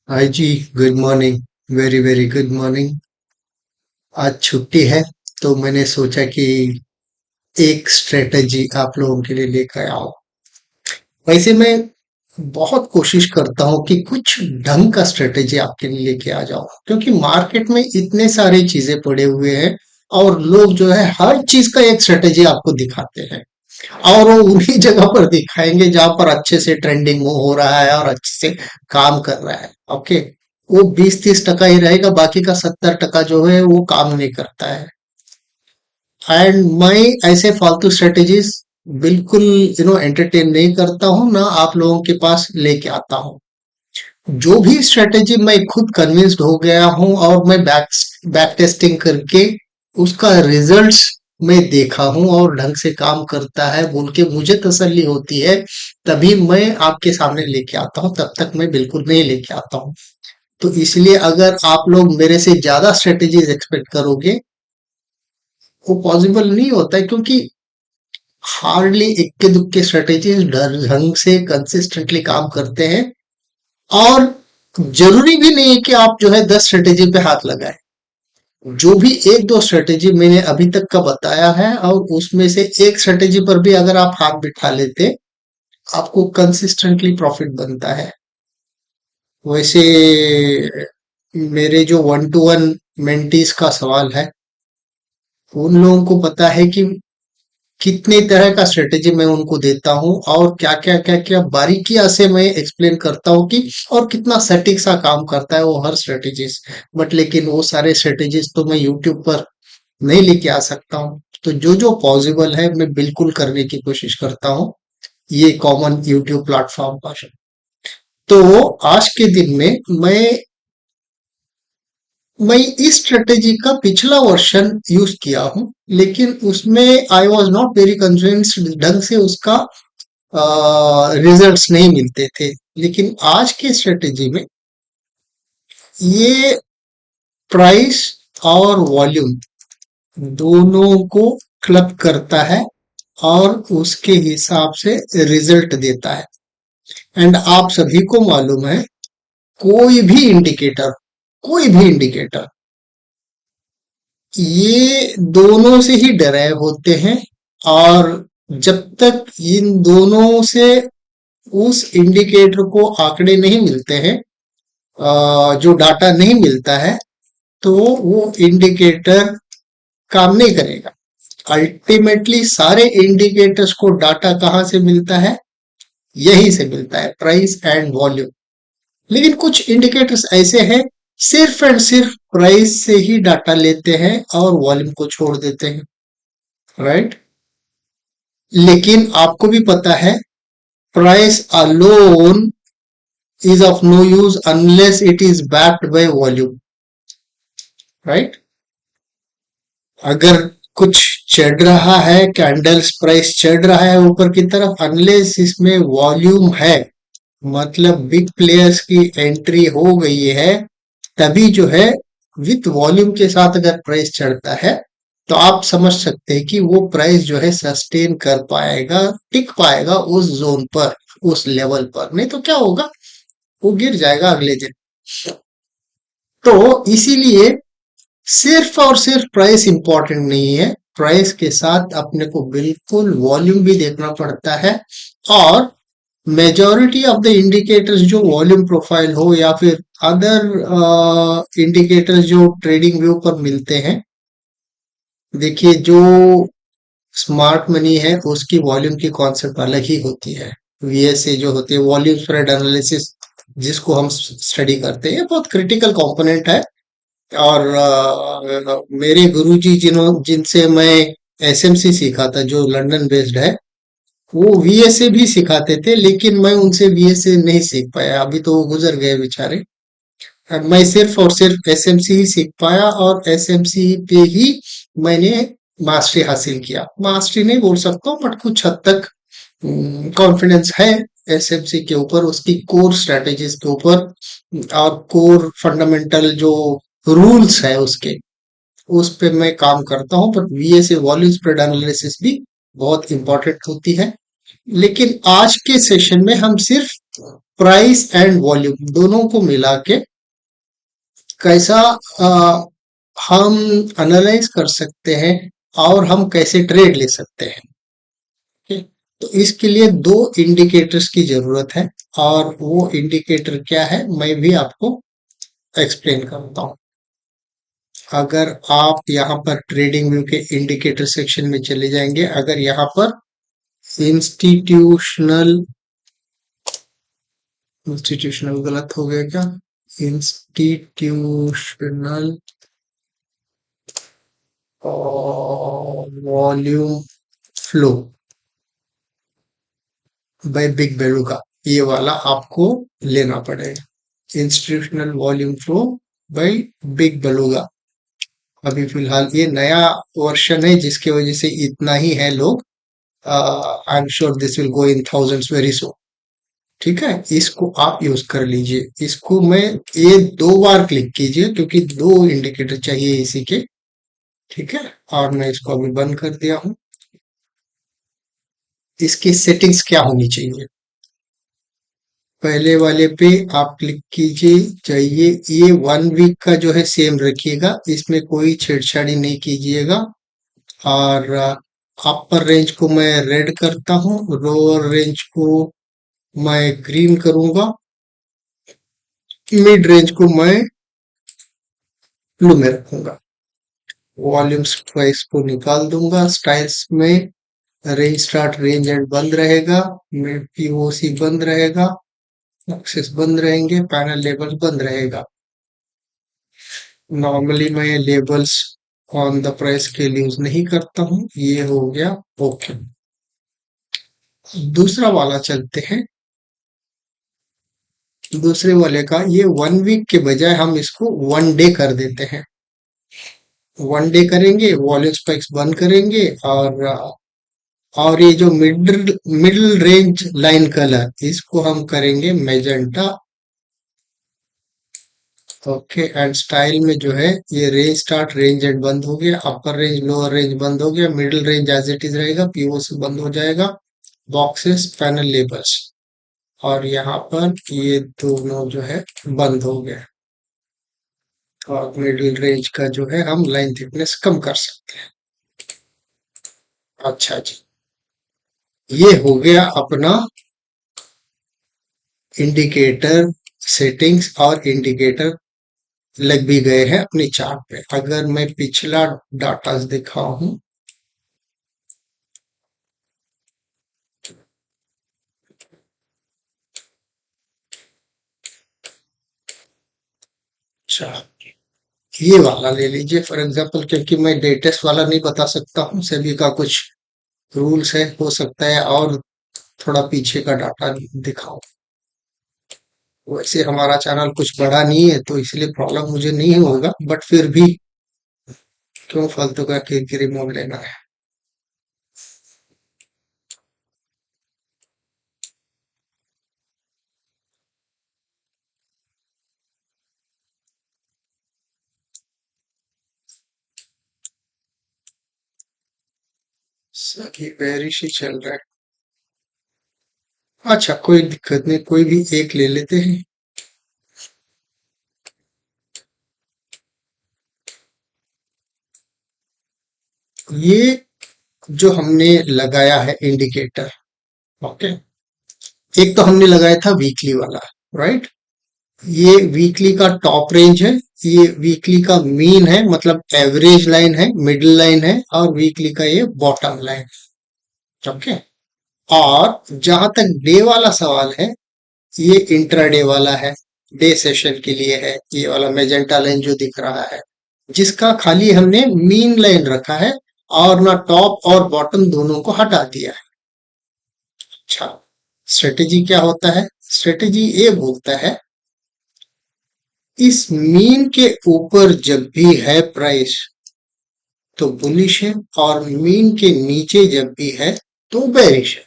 हाय ji. Good morning. Very very good morning. आज छुट्टी है तो मैंने सोचा कि एक स्ट्रेटेजी आप लोगों के लिए लेकर आओ। वैसे मैं बहुत कोशिश करता हूँ कि कुछ ढंग का स्ट्रेटेजी आपके लिए लेके आ जाऊं, क्योंकि मार्केट में इतने सारी चीजें पड़े हुए हैं और लोग जो है हर चीज का एक स्ट्रेटेजी आपको दिखाते हैं। और वो उन्हीं जगह पर दिखाएंगे जहां पर अच्छे से ट्रेंडिंग हो रहा है और अच्छे से काम कर रहा है। ओके। वो 20-30% ही रहेगा, बाकी का 70% जो है वो काम नहीं करता है। एंड मैं ऐसे फालतू स्ट्रेटेजीज बिल्कुल एंटरटेन नहीं करता हूँ, ना आप लोगों के पास लेके आता हूँ। जो भी स्ट्रेटेजी मैं खुद कन्विंस्ड हो गया हूँ और मैं बैक टेस्टिंग करके उसका रिजल्ट्स मैं देखा हूँ और ढंग से काम करता है बोल के मुझे तसल्ली होती है, तभी मैं आपके सामने लेके आता हूँ। तब तक मैं बिल्कुल नहीं लेके आता हूँ। तो इसलिए अगर आप लोग मेरे से ज्यादा स्ट्रेटेजीज एक्सपेक्ट करोगे, वो पॉसिबल नहीं होता है, क्योंकि हार्डली इक्के दुक्के स्ट्रेटेजीज ढंग से कंसिस्टेंटली काम करते हैं। और जरूरी भी नहीं है कि आप जो है 10 स्ट्रेटेजी पे हाथ लगाएं। जो भी एक दो स्ट्रेटेजी मैंने अभी तक का बताया है और उसमें से एक स्ट्रेटेजी पर भी अगर आप हाथ बिठा लेते, आपको कंसिस्टेंटली प्रॉफिट बनता है। वैसे मेरे जो वन टू वन मेंटीज का सवाल है, उन लोगों को पता है कि कितने तरह का स्ट्रेटेजी मैं उनको देता हूँ और क्या क्या बारीकियां से मैं एक्सप्लेन करता हूँ कि और कितना सटीक सा काम करता है वो हर स्ट्रेटेजीज। बट लेकिन वो सारे स्ट्रेटेजीज तो मैं यूट्यूब पर नहीं लेके आ सकता हूँ। तो जो जो पॉसिबल है मैं बिल्कुल करने की कोशिश करता हूँ ये कॉमन यूट्यूब प्लेटफॉर्म पर। तो आज के दिन में मैं इस स्ट्रेटेजी का पिछला वर्जन यूज किया हूँ, लेकिन उसमें I was not very convinced, ढंग से उसका रिजल्ट्स नहीं मिलते थे। लेकिन आज के स्ट्रेटेजी में ये प्राइस और वॉल्यूम दोनों को क्लब करता है और उसके हिसाब से रिजल्ट देता है। एंड आप सभी को मालूम है, कोई भी इंडिकेटर कोई भी इंडिकेटर ये दोनों से ही डराइव होते हैं। और जब तक इन दोनों से उस इंडिकेटर को आंकड़े नहीं मिलते हैं, जो डाटा नहीं मिलता है, तो वो इंडिकेटर काम नहीं करेगा। अल्टीमेटली सारे इंडिकेटर्स को डाटा कहाँ से मिलता है? यही से मिलता है, प्राइस एंड वॉल्यूम। लेकिन कुछ इंडिकेटर्स ऐसे हैं, सिर्फ एंड सिर्फ प्राइस से ही डाटा लेते हैं और वॉल्यूम को छोड़ देते हैं। राइट। लेकिन आपको भी पता है, price alone is of no use unless it is backed by volume. Right. अगर कुछ चढ़ रहा है, कैंडल्स प्राइस चढ़ रहा है ऊपर की तरफ, अनलेस इसमें वॉल्यूम है, मतलब बिग प्लेयर्स की एंट्री हो गई है, तभी जो है विथ वॉल्यूम के साथ अगर प्राइस चढ़ता है, तो आप समझ सकते हैं कि वो प्राइस जो है सस्टेन कर पाएगा, टिक पाएगा उस जोन पर, उस लेवल पर। नहीं तो क्या होगा, वो गिर जाएगा अगले दिन। तो इसीलिए सिर्फ और सिर्फ प्राइस इंपॉर्टेंट नहीं है, प्राइस के साथ अपने को बिल्कुल वॉल्यूम भी देखना पड़ता है। और मेजॉरिटी ऑफ द इंडिकेटर्स जो वॉल्यूम प्रोफाइल हो या फिर अदर इंडिकेटर्स जो ट्रेडिंग व्यू पर मिलते हैं, देखिए जो स्मार्ट मनी है उसकी वॉल्यूम की कॉन्सेप्ट अलग ही होती है। वीएसए जो होती है, वॉल्यूम स्प्रेड एनालिसिस, जिसको हम स्टडी करते हैं, बहुत क्रिटिकल कंपोनेंट है। और मेरे गुरुजी जिनसे मैं एसएमसी सीखा था, जो लंदन बेस्ड है, वो वीएसए भी सिखाते थे, लेकिन मैं उनसे वीएसए नहीं सीख पाया। अभी तो वो गुजर गए बेचारे। मैं सिर्फ और सिर्फ एसएमसी ही सीख पाया और एसएमसी पे ही मैंने मास्टरी हासिल किया। मास्टरी नहीं बोल सकता हूँ, बट कुछ हद तक कॉन्फिडेंस है एसएमसी के ऊपर, उसकी कोर स्ट्रेटेजीज के ऊपर और कोर फंडामेंटल जो रूल्स है उसके, उस पे मैं काम करता हूँ। But VSA volume spread analysis भी बहुत इंपॉर्टेंट होती है। लेकिन आज के सेशन में हम सिर्फ प्राइस एंड वॉल्यूम दोनों को मिला के कैसा अ, हम एनालाइज कर सकते हैं और हम कैसे ट्रेड ले सकते हैं। ठीक? तो इसके लिए दो इंडिकेटर्स की जरूरत है, और वो इंडिकेटर क्या है मैं भी आपको एक्सप्लेन करता हूँ। अगर आप यहाँ पर ट्रेडिंग व्यू के इंडिकेटर सेक्शन में चले जाएंगे, अगर यहाँ पर इंस्टीट्यूशनल इंस्टीट्यूशनल गलत हो गया क्या, institutional volume flow bye big value का, ये वाला आपको लेना पड़ेगा। Institutional volume flow bye big beluga. अभी फिलहाल ये नया वर्जन है जिसकी वजह से इतना ही है लोग। I am sure this will go in thousands very so. ठीक है, इसको आप यूज कर लीजिए। इसको मैं ये दो बार क्लिक कीजिए क्योंकि दो इंडिकेटर चाहिए इसी के। ठीक है, और मैं इसको अभी बंद कर दिया हूँ। इसकी सेटिंग्स क्या होनी चाहिए, पहले वाले पे आप क्लिक कीजिए, जाइए, ये 1 वीक का जो है सेम रखिएगा, इसमें कोई छेड़छाड़ी नहीं कीजिएगा। और अपर रेंज को मैं रेड करता हूँ, लोअर रेंज को मैं ग्रीन करूंगा, मिड रेंज को मैं ब्लू में रखूंगा। वॉल्यूम्स प्राइस को निकाल दूंगा। स्टाइल्स में रेंज स्टार्ट, रेंज एंड बंद रहेगा, मिड पीओसी बंद रहेगा, एक्सेस बंद रहेंगे, पैनल लेबल्स बंद रहेगा। नॉर्मली मैं लेबल्स ऑन द प्राइस के लिए यूज नहीं करता हूँ। ये हो गया ओके। दूसरा वाला चलते हैं। दूसरे वाले का ये 1 वीक के बजाय हम इसको 1 डे कर देते हैं। 1 डे करेंगे, वॉल्यूम स्पाइक्स बंद करेंगे, और ये जो middle middle range line colour इसको हम करेंगे मैजेंटा। ओके, एंड स्टाइल में जो है ये रेंज स्टार्ट, रेंज एंड बंद हो गया, अपर रेंज लोअर रेंज बंद हो गया, middle range as it is रहेगा, पीओसी बंद हो जाएगा, बॉक्सेस पैनल लेबल्स, और यहाँ पर ये दोनों जो है बंद हो गए। और मिडिल रेंज का जो है हम लाइन थिकनेस कम कर सकते हैं। अच्छा जी, ये हो गया अपना इंडिकेटर सेटिंग्स, और इंडिकेटर लग भी गए हैं अपने चार्ट पे। अगर मैं पिछला डाटा दिखाऊं, अच्छा ये वाला ले लीजिए फॉर एग्जांपल, क्योंकि मैं लेटेस्ट वाला नहीं बता सकता हूँ, सभी का कुछ रूल्स है, हो सकता है और थोड़ा पीछे का डाटा दिखाऊं। वैसे हमारा चैनल कुछ बड़ा नहीं है तो इसलिए प्रॉब्लम मुझे नहीं होगा, बट फिर भी क्यों फालतू का किरकिरी मोड लेना है। सभी बेरिश ही चल रहा है। अच्छा कोई दिक्कत नहीं, कोई भी एक ले लेते हैं। ये जो हमने लगाया है इंडिकेटर, ओके, एक तो हमने लगाया था वीकली वाला, राइट। ये वीकली का टॉप रेंज है, ये वीकली का मीन है, मतलब एवरेज लाइन है, मिडिल लाइन है, और वीकली का ये बॉटम लाइन, ओके। और जहां तक डे वाला सवाल है, ये इंट्राडे वाला है, डे सेशन के लिए है, ये वाला मेजेंटा लाइन जो दिख रहा है, जिसका खाली हमने मीन लाइन रखा है, और ना टॉप और बॉटम दोनों को हटा दिया है। अच्छा, स्ट्रेटेजी क्या होता है, स्ट्रेटेजी ये बोलता है इस मीन के ऊपर जब भी है प्राइस तो बुलिश है, और मीन के नीचे जब भी है तो बेरिश है।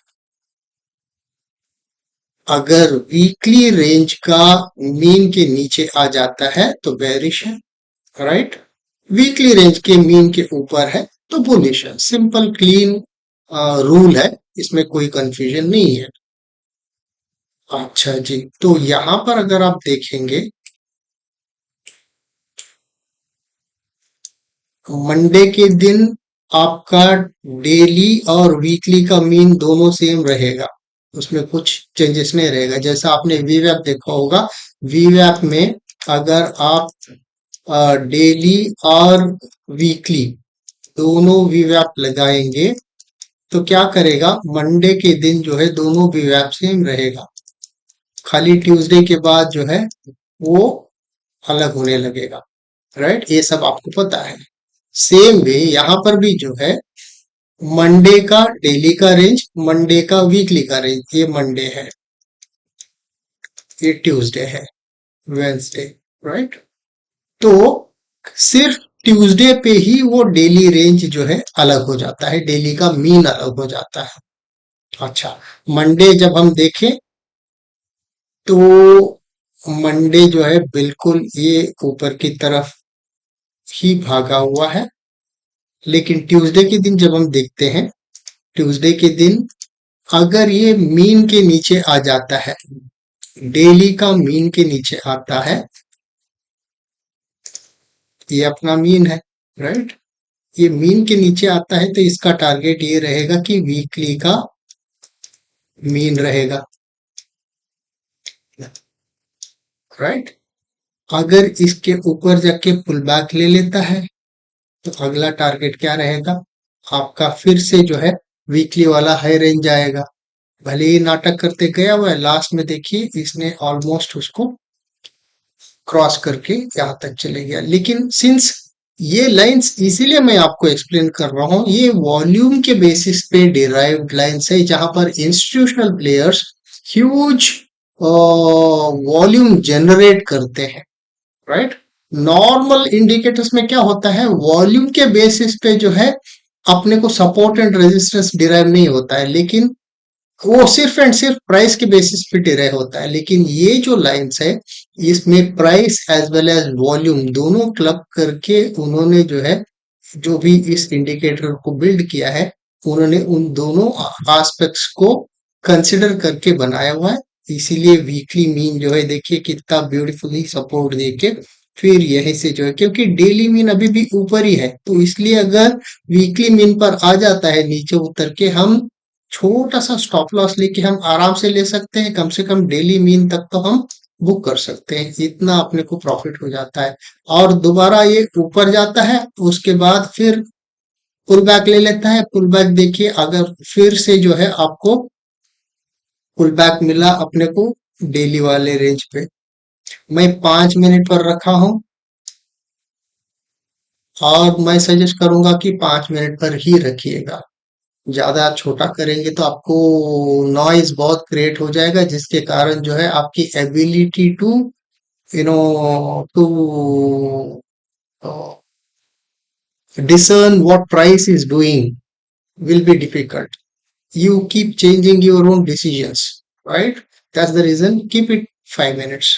अगर वीकली रेंज का मीन के नीचे आ जाता है तो बेरिश है, राइट। वीकली रेंज के मीन के ऊपर है तो बुलिश है। सिंपल क्लीन रूल है, इसमें कोई कंफ्यूजन नहीं है। अच्छा जी, तो यहाँ पर अगर आप देखेंगे, मंडे के दिन आपका डेली और वीकली का मीन दोनों सेम रहेगा, उसमें कुछ चेंजेस नहीं रहेगा। जैसा आपने वीवैप देखा होगा, वीवैप में अगर आप डेली और वीकली दोनों वीवैप लगाएंगे तो क्या करेगा, मंडे के दिन जो है दोनों वीवैप सेम रहेगा, खाली ट्यूसडे के बाद जो है वो अलग होने लगेगा। राइट, ये सब आपको पता है। सेम वे यहाँ पर भी जो है, मंडे का डेली का रेंज, मंडे का वीकली का रेंज, ये मंडे है, ये ट्यूसडे है, वेंसडे। राइट, तो सिर्फ ट्यूसडे पे ही वो डेली रेंज जो है अलग हो जाता है, डेली का मीन अलग हो जाता है। अच्छा, मंडे जब हम देखें तो मंडे जो है बिल्कुल ये ऊपर की तरफ ही भागा हुआ है, लेकिन ट्यूसडे के दिन जब हम देखते हैं, ट्यूसडे के दिन अगर ये मीन के नीचे आ जाता है, डेली का मीन के नीचे आता है, ये अपना मीन है। राइट, ये मीन के नीचे आता है तो इसका टारगेट ये रहेगा कि वीकली का मीन रहेगा। राइट, अगर इसके ऊपर जाके पुल बैक ले लेता है तो अगला टारगेट क्या रहेगा, आपका फिर से जो है वीकली वाला हाई रेंज आएगा। भले ही नाटक करते गया हुआ है, लास्ट में देखिए इसने ऑलमोस्ट उसको क्रॉस करके यहाँ तक चले गया। लेकिन सिंस ये लाइंस, इसीलिए मैं आपको एक्सप्लेन कर रहा हूँ, ये वॉल्यूम के बेसिस पे डिराइव्ड लाइंस है, जहां पर institutional players huge volume generate करते हैं। राइट, नॉर्मल इंडिकेटर्स में क्या होता है, वॉल्यूम के बेसिस पे जो है अपने को सपोर्ट एंड रेजिस्टेंस डिराइव नहीं होता है, लेकिन वो सिर्फ एंड सिर्फ प्राइस के बेसिस पे डिराइव होता है। लेकिन ये जो लाइंस है, इसमें price as well as volume दोनों क्लब करके उन्होंने जो है, जो भी इस इंडिकेटर को बिल्ड किया है, उन्होंने उन दोनों एस्पेक्ट्स को कंसिडर करके बनाया हुआ है। इसीलिए वीकली मीन जो है देखिए कितना ब्यूटीफुली सपोर्ट देके फिर यहीं से जो है, क्योंकि डेली मीन अभी भी ऊपर ही है, तो इसलिए अगर वीकली मीन पर आ जाता है नीचे उतर के, हम छोटा सा स्टॉप लॉस लेके हम आराम से ले सकते हैं, कम से कम डेली मीन तक तो हम बुक कर सकते हैं, इतना अपने को प्रॉफिट हो जाता है। और दोबारा ये ऊपर जाता है, उसके बाद फिर पुल बैक ले लेता है। पुल बैक देखिए, अगर फिर से जो है आपको पुल बैक मिला अपने को डेली वाले रेंज पे, मैं 5 मिनट पर रखा हूं, और मैं सजेस्ट करूंगा कि 5 मिनट पर ही रखिएगा। ज्यादा छोटा करेंगे तो आपको नॉइज बहुत क्रिएट हो जाएगा, जिसके कारण जो है आपकी ability to you know to discern what price is doing will be difficult. You keep changing your own decisions, right? That's the reason. Keep it 5 minutes.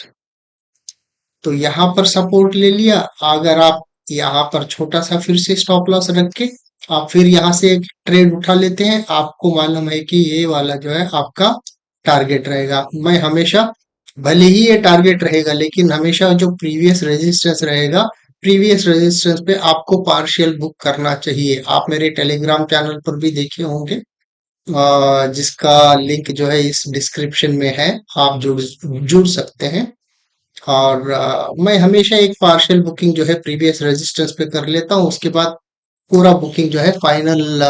तो यहाँ पर सपोर्ट ले लिया, अगर आप यहाँ पर छोटा सा फिर से स्टॉप लॉस रख के आप फिर यहाँ से एक ट्रेड उठा लेते हैं, आपको मालूम है कि ये वाला जो है आपका टारगेट रहेगा। मैं हमेशा, भले ही ये टारगेट रहेगा, लेकिन हमेशा जो प्रीवियस रेजिस्टेंस रहेगा, प्रीवियस रेजिस्टेंस पे आपको पार्शियल बुक करना चाहिए। आप मेरे टेलीग्राम चैनल पर भी देखे होंगे, जिसका लिंक जो है इस डिस्क्रिप्शन में है, आप जुड़ जुड़ सकते हैं। और मैं हमेशा एक पार्शियल बुकिंग जो है प्रीवियस रेजिस्टेंस पे कर लेता हूँ, उसके बाद पूरा बुकिंग जो है फाइनल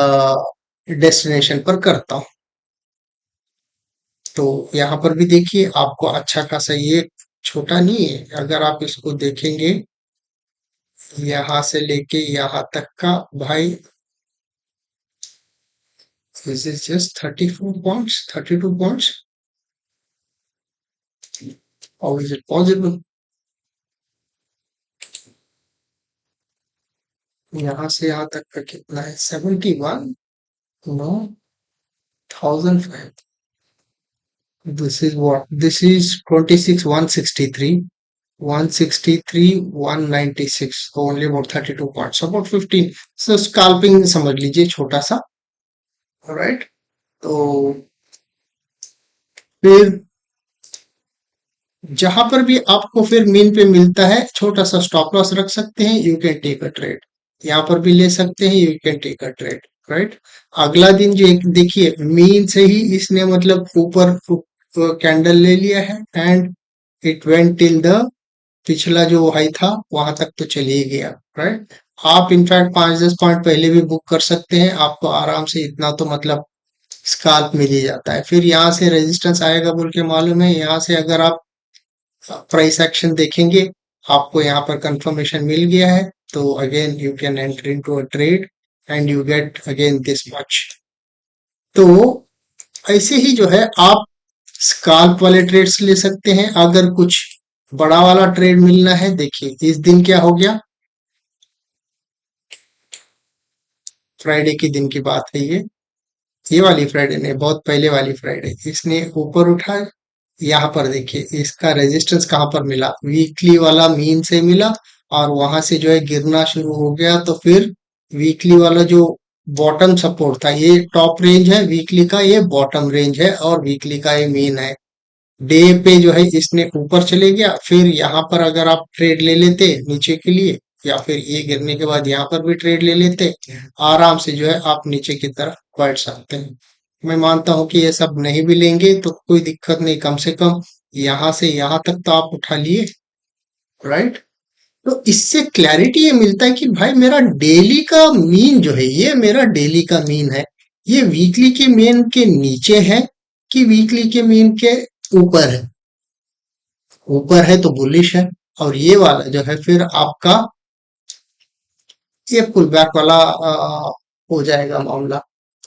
डेस्टिनेशन पर करता हूँ। तो यहाँ पर भी देखिए आपको अच्छा खासा, ये छोटा नहीं है, अगर आप इसको देखेंगे यहाँ से लेके यहाँ तक का, भाई this is just 34 points, 32 points, how is it possible. यहाँ से यहाँ तक का कितना है, 71, no, 1005, this is what, this is 26 163, 163 196, so only about 32 points, about 15, so scalping समझ लीजिए छोटा सा। राइट, तो फिर जहां पर भी आपको फिर मीन पे मिलता है, छोटा सा स्टॉप लॉस रख सकते हैं, you can take a trade. यहाँ पर भी ले सकते हैं, you can take a trade. Right. अगला दिन जो एक देखिए, मीन से ही इसने मतलब ऊपर कैंडल ले लिया है, and it went till the पिछला जो हाई था वहां तक तो चले ही गया। राइट। आप इनफैक्ट 5-10 पॉइंट पहले भी बुक कर सकते हैं, आपको आराम से इतना तो मतलब स्काल्प मिल ही जाता है। फिर यहाँ से रेजिस्टेंस आएगा बोल के मालूम है, यहाँ से अगर आप प्राइस एक्शन देखेंगे, आपको यहाँ पर कंफर्मेशन मिल गया है, तो again you can enter into a trade and you get again this much. तो ऐसे ही जो है आप स्काल्प वाले ट्रेड्स ले सकते हैं। अगर कुछ बड़ा वाला ट्रेड मिलना है, देखिए इस दिन क्या हो गया, फ्राइडे के दिन की बात है ये वाली फ्राइडे नहीं, बहुत पहले वाली फ्राइडे, इसने ऊपर उठा। यहाँ पर देखिए इसका रेजिस्टेंस कहाँ पर मिला, वीकली वाला मीन से मिला, और वहां से जो है गिरना शुरू हो गया। तो फिर वीकली वाला जो बॉटम सपोर्ट था, ये टॉप रेंज है वीकली का, ये बॉटम रेंज है, और वीकली का ये मीन है। डे पे जो है इसने ऊपर चले गया, फिर यहाँ पर अगर आप ट्रेड ले लेते नीचे के लिए, या फिर ये गिरने के बाद यहाँ पर भी ट्रेड ले लेते, आराम से जो है आप नीचे की तरफ बढ़ सकते हैं। मैं मानता हूं कि ये सब नहीं भी लेंगे तो कोई दिक्कत नहीं, कम से कम यहाँ से यहाँ तक तो आप उठा लिए। राइट। तो इससे क्लैरिटी ये मिलता है कि भाई मेरा डेली का मीन जो है, ये मेरा डेली का मीन है, ये वीकली के मीन के नीचे है कि वीकली के मीन के ऊपर है। ऊपर है तो बुलिश है, और ये वाला जो है फिर आपका ये पुल बैक वाला हो जाएगा मामला।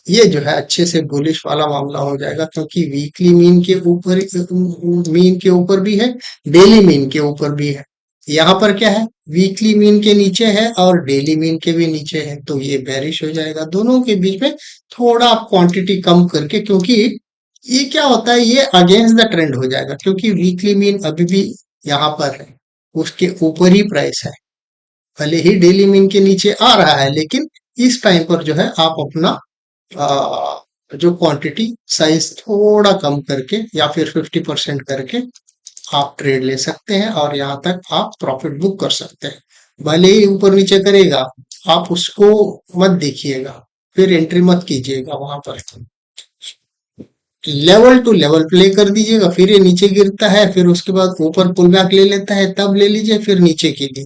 ये जो है अच्छे से बुलिश वाला मामला हो जाएगा, क्योंकि वीकली मीन के ऊपर भी है, डेली मीन के ऊपर भी है। यहाँ पर क्या है, वीकली मीन के नीचे है और डेली मीन के भी नीचे है, तो ये बेरिश हो जाएगा। दोनों के बीच में थोड़ा आप क्वांटिटी कम करके, क्योंकि ये क्या होता है, ये अगेंस्ट द ट्रेंड हो जाएगा, क्योंकि वीकली मीन अभी भी यहाँ पर है, उसके ऊपर ही प्राइस है। भले ही डेली मीन के नीचे आ रहा है, लेकिन इस टाइम पर जो है आप अपना जो क्वांटिटी साइज थोड़ा कम करके या फिर 50% करके आप ट्रेड ले सकते हैं, और यहाँ तक आप प्रॉफिट बुक कर सकते हैं। भले ही ऊपर नीचे करेगा, आप उसको मत देखिएगा, फिर एंट्री मत कीजिएगा वहां पर। लेवल टू लेवल प्ले कर दीजिएगा, फिर ये नीचे गिरता है, फिर उसके बाद ऊपर पुल बैक ले लेता है, तब ले लीजिए, फिर नीचे कीजिए,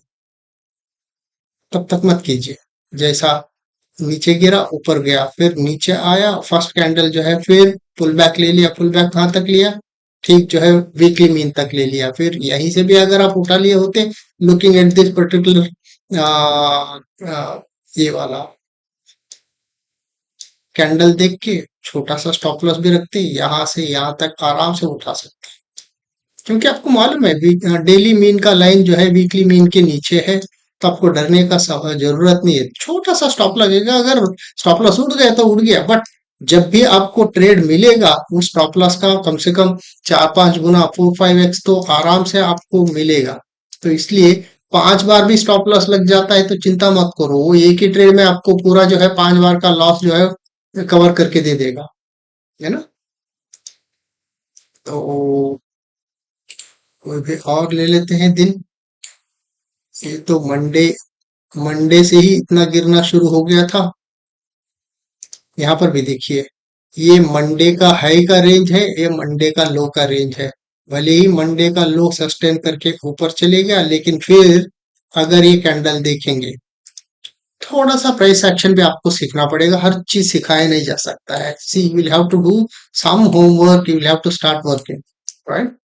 तब तक मत कीजिए। जैसा नीचे गिरा ऊपर गया, फिर नीचे आया, फर्स्ट कैंडल जो है फिर पुल बैक ले लिया, पुल बैक कहाँ तक लिया, ठीक जो है वीकली मीन तक ले लिया। फिर यहीं से भी अगर आप उठा लिए होते, लुकिंग एट दिस पर्टिकुलर ये वाला कैंडल देख के, छोटा सा स्टॉप लॉस भी रखते, यहाँ से यहाँ तक आराम से उठा सकते, क्योंकि आपको मालूम है डेली मीन का लाइन जो है वीकली मीन के नीचे है, तो आपको डरने का जरूरत नहीं है। छोटा सा स्टॉप लगेगा, अगर स्टॉप लॉस उड़ गया तो उड़ गया, बट जब भी आपको ट्रेड मिलेगा उस स्टॉप लॉस का कम से कम 4-5 गुना, 4-5x तो आराम से आपको मिलेगा। तो इसलिए 5 बार भी स्टॉप लॉस लग जाता है तो चिंता मत करो, वो एक ही ट्रेड में आपको पूरा जो है 5 बार का लॉस जो है कवर करके दे देगा, है ना। तो कोई भी और ले लेते हैं दिन। ये तो मंडे मंडे से ही इतना गिरना शुरू हो गया था। यहाँ पर भी देखिए, ये मंडे का हाई का रेंज है, ये मंडे का लो का रेंज है। भले ही मंडे का लो सस्टेन करके ऊपर चले गया, लेकिन फिर अगर ये कैंडल देखेंगे, थोड़ा सा प्राइस एक्शन भी आपको सीखना पड़ेगा, हर चीज सिखाया नहीं जा सकता है। See you will have to do some homework, you will have to start working. Right.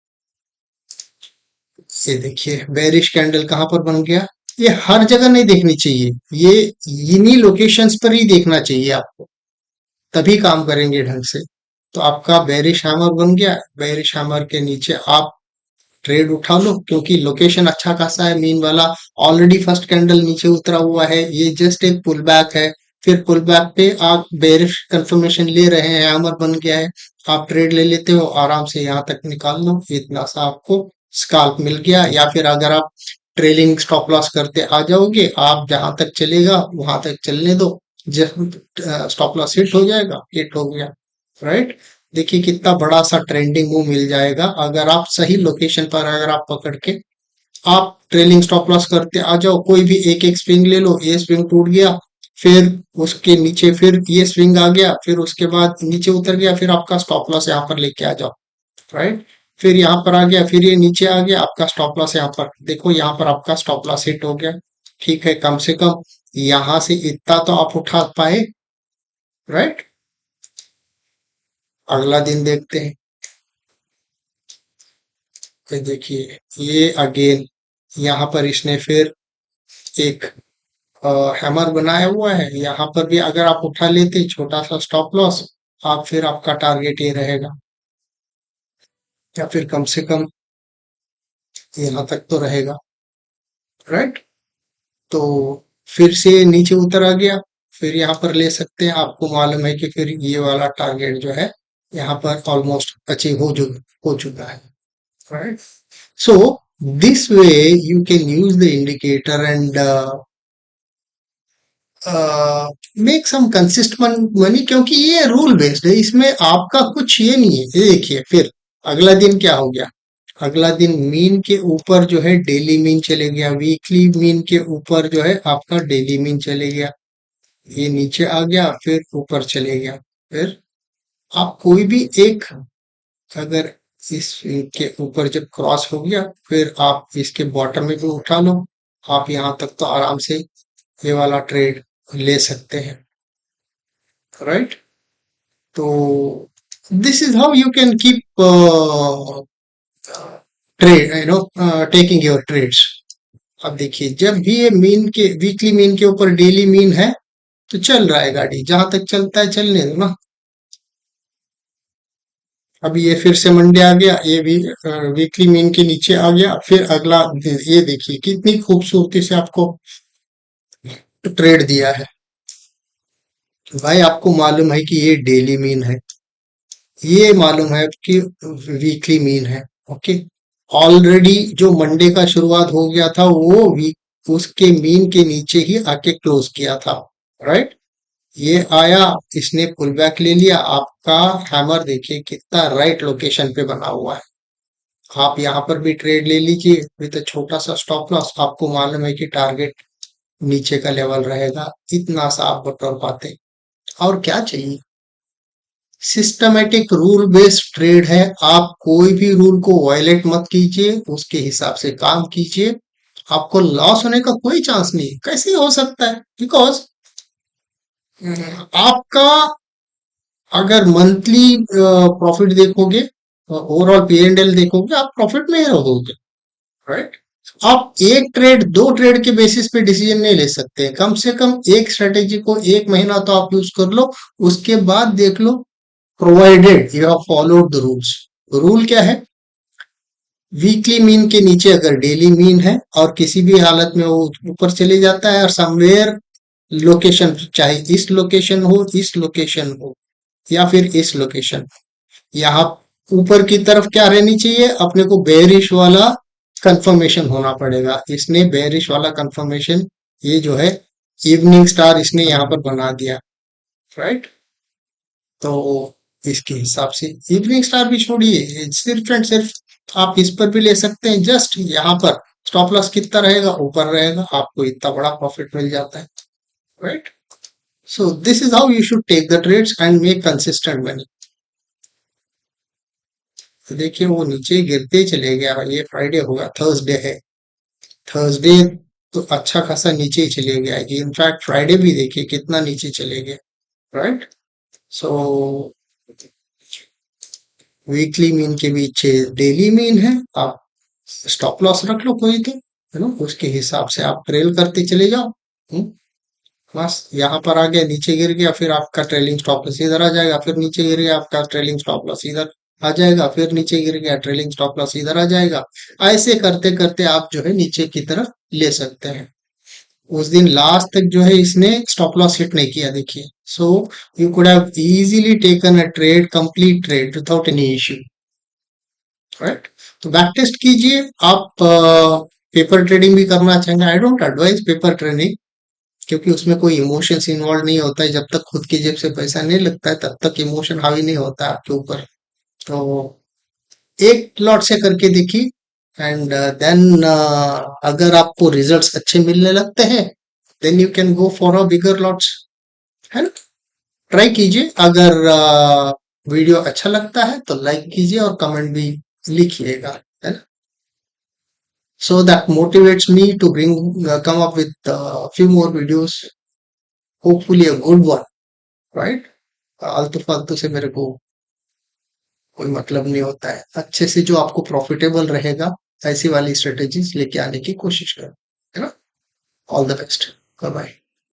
ये देखिए बेरिश कैंडल कहां पर बन गया, ये हर जगह नहीं देखनी चाहिए, ये इन्हीं लोकेशंस पर ही देखना चाहिए आपको, तभी काम करेंगे ढंग से। तो आपका बेरिश हैमर बन गया, बेरिश हैमर के नीचे आप ट्रेड उठा लो, क्योंकि लोकेशन अच्छा खासा है मीन वाला। ऑलरेडी फर्स्ट कैंडल नीचे उतरा हुआ है, ये जस्ट एक पुल बैक है, फिर पुल बैक पे आप बेरिश कंफर्मेशन ले रहे हैं, हैमर बन गया है, आप ट्रेड ले लेते हो, आराम से यहाँ तक निकाल लो, इतना सा आपको स्काल्प मिल गया। या फिर अगर आप ट्रेलिंग स्टॉप लॉस करते आ जाओगे, आप जहां तक चलेगा वहां तक चलने दो, जब स्टॉप लॉस हिट हो जाएगा, हिट हो गया। राइट। देखिए कितना बड़ा सा ट्रेंडिंग मूव मिल जाएगा अगर आप सही लोकेशन पर अगर आप पकड़ के आप ट्रेलिंग स्टॉप लॉस करते आ जाओ। कोई भी एक एक स्विंग ले लो, ये स्विंग टूट गया, फिर उसके नीचे फिर ये स्विंग आ गया, फिर उसके बाद नीचे उतर गया, फिर आपका स्टॉप लॉस यहाँ पर लेके आ जाओ। राइट, फिर यहाँ पर आ गया, फिर ये नीचे आ गया, आपका स्टॉप लॉस यहाँ पर देखो, यहाँ पर आपका स्टॉप लॉस हिट हो गया। ठीक है, कम से कम यहाँ से इतना तो आप उठा पाए। राइट, अगला दिन देखते हैं। ये देखिए, ये अगेन यहाँ पर इसने फिर एक हैमर बनाया हुआ है। यहाँ पर भी अगर आप उठा लेते छोटा सा स्टॉप लॉस, आप फिर आपका टारगेट ये रहेगा, या फिर कम से कम यहाँ तक तो रहेगा। राइट, तो फिर से नीचे उतर आ गया, फिर यहाँ पर ले सकते हैं। आपको मालूम है कि फिर ये वाला टारगेट जो है यहाँ पर ऑलमोस्ट अचीव हो चुका है। Right, so this way you can use the indicator and make some consistent money, क्योंकि ये रूल बेस्ड है, इसमें आपका कुछ ये नहीं है। ये देखिए, फिर अगला दिन क्या हो गया। अगला दिन मीन के ऊपर जो है डेली मीन चले गया, वीकली मीन के ऊपर जो है आपका डेली मीन चले गया, ये नीचे आ गया, फिर ऊपर चले गया। फिर आप कोई भी एक, अगर इस के ऊपर जब क्रॉस हो गया, फिर आप इसके बॉटम में भी उठा लो, आप यहाँ तक तो आराम से ये वाला ट्रेड ले सकते हैं। राइट, तो this is how you can keep trade, taking your trades. अब देखिए, जब भी ये मीन के वीकली मीन के ऊपर डेली मीन है, तो चल रहा है गाड़ी, जहां तक चलता है चलने दो ना। अब ये फिर से मंडे आ गया, ये भी वीकली मीन के नीचे आ गया, फिर अगला ये देखिए कितनी खूबसूरती से आपको ट्रेड दिया है। भाई आपको मालूम है कि ये डेली मीन है, ये मालूम है कि वीकली मीन है। ओके, ऑलरेडी जो मंडे का शुरुआत हो गया था, वो वीक उसके मीन के नीचे ही आके क्लोज किया था। राइट, ये आया, इसने पुल बैक ले लिया, आपका हैमर देखिए कितना राइट लोकेशन पे बना हुआ है। आप यहाँ पर भी ट्रेड ले लीजिए विद छोटा सा स्टॉप लॉस, आपको मालूम है कि टारगेट नीचे का लेवल रहेगा, इतना सा आप बटोर पाते। और क्या चाहिए, सिस्टमेटिक रूल बेस्ड ट्रेड है। आप कोई भी रूल को वायलेट मत कीजिए, उसके हिसाब से काम कीजिए, आपको लॉस होने का कोई चांस नहीं है। कैसे हो सकता है, बिकॉज आपका अगर मंथली प्रॉफिट देखोगे, ओवरऑल पी एंड एल देखोगे, आप प्रॉफिट में ही रहोगे। राइट, आप एक ट्रेड दो ट्रेड के बेसिस पे डिसीजन नहीं ले सकते, कम से कम एक स्ट्रेटेजी को एक महीना तो आप यूज कर लो, उसके बाद देख लो, provided you have followed the rules. Rule क्या है, वीकली मीन के नीचे अगर डेली मीन है और किसी भी हालत में वो ऊपर चले जाता है, और समवेयर लोकेशन, चाहे इस लोकेशन हो, इस लोकेशन हो, या फिर इस लोकेशन, यहाँ ऊपर की तरफ क्या रहनी चाहिए, अपने को बेरिश वाला कंफर्मेशन होना पड़ेगा। इसने बेरिश वाला कंफर्मेशन, ये जो है इवनिंग स्टार इसने यहाँ पर बना दिया। राइट, तो इसके हिसाब से इवनिंग स्टार भी छोड़िए, सिर्फ एंड सिर्फ आप इस पर भी ले सकते हैं। जस्ट यहाँ पर स्टॉप लॉस कितना रहेगा, ऊपर रहेगा, आपको इतना बड़ा प्रॉफिट मिल जाता है। Right, so this is how you should take the trades and make consistent money. तो देखिए, वो नीचे गिरते ही चले गया। ये फ्राइडे होगा, थर्सडे है, थर्सडे तो अच्छा खासा नीचे ही चले गया। इनफैक्ट फ्राइडे भी देखिए कितना नीचे चले गए। राइट, सो वीकली मीन के पीछे डेली मीन है, आप स्टॉप लॉस रख लो कोई तो, है ना, उसके हिसाब से आप ट्रेल करते चले जाओ। हम्म, बस यहाँ पर आ गया, नीचे गिर गया, फिर आपका ट्रेलिंग स्टॉप लॉस इधर आ जाएगा, फिर नीचे गिर गया, आपका ट्रेलिंग स्टॉप लॉस इधर आ जाएगा, फिर नीचे गिर गया, ट्रेलिंग स्टॉप लॉस इधर आ जाएगा। ऐसे करते करते आप जो है नीचे की तरफ ले सकते हैं। उस दिन लास्ट तक जो है इसने स्टॉप लॉस हिट नहीं किया, देखिए। So you could have easily taken a trade, complete trade without any issue. Right, तो बैक टेस्ट कीजिए। आप पेपर ट्रेडिंग भी करना चाहेंगे, I don't advise paper trading, क्योंकि उसमें कोई इमोशंस इन्वॉल्व नहीं होता है। जब तक खुद की जेब से पैसा नहीं लगता है तब तक इमोशन हावी नहीं होता है आपके ऊपर। तो एक लॉट से करके देखिए, एंड देन अगर आपको रिजल्ट्स अच्छे मिलने लगते हैं then you can go for a bigger lots, है ना। ट्राई कीजिए। अगर वीडियो अच्छा लगता है तो लाइक कीजिए और कमेंट भी लिखिएगा, है ना। So that motivates me to bring come up with a few more videos, hopefully a good one, right? आलतू फालतू से मेरे को कोई मतलब नहीं होता है। अच्छे से जो आपको प्रॉफिटेबल रहेगा ऐसी वाली स्ट्रेटेजीज लेके आने की कोशिश करो, है ना। All the best, bye bye.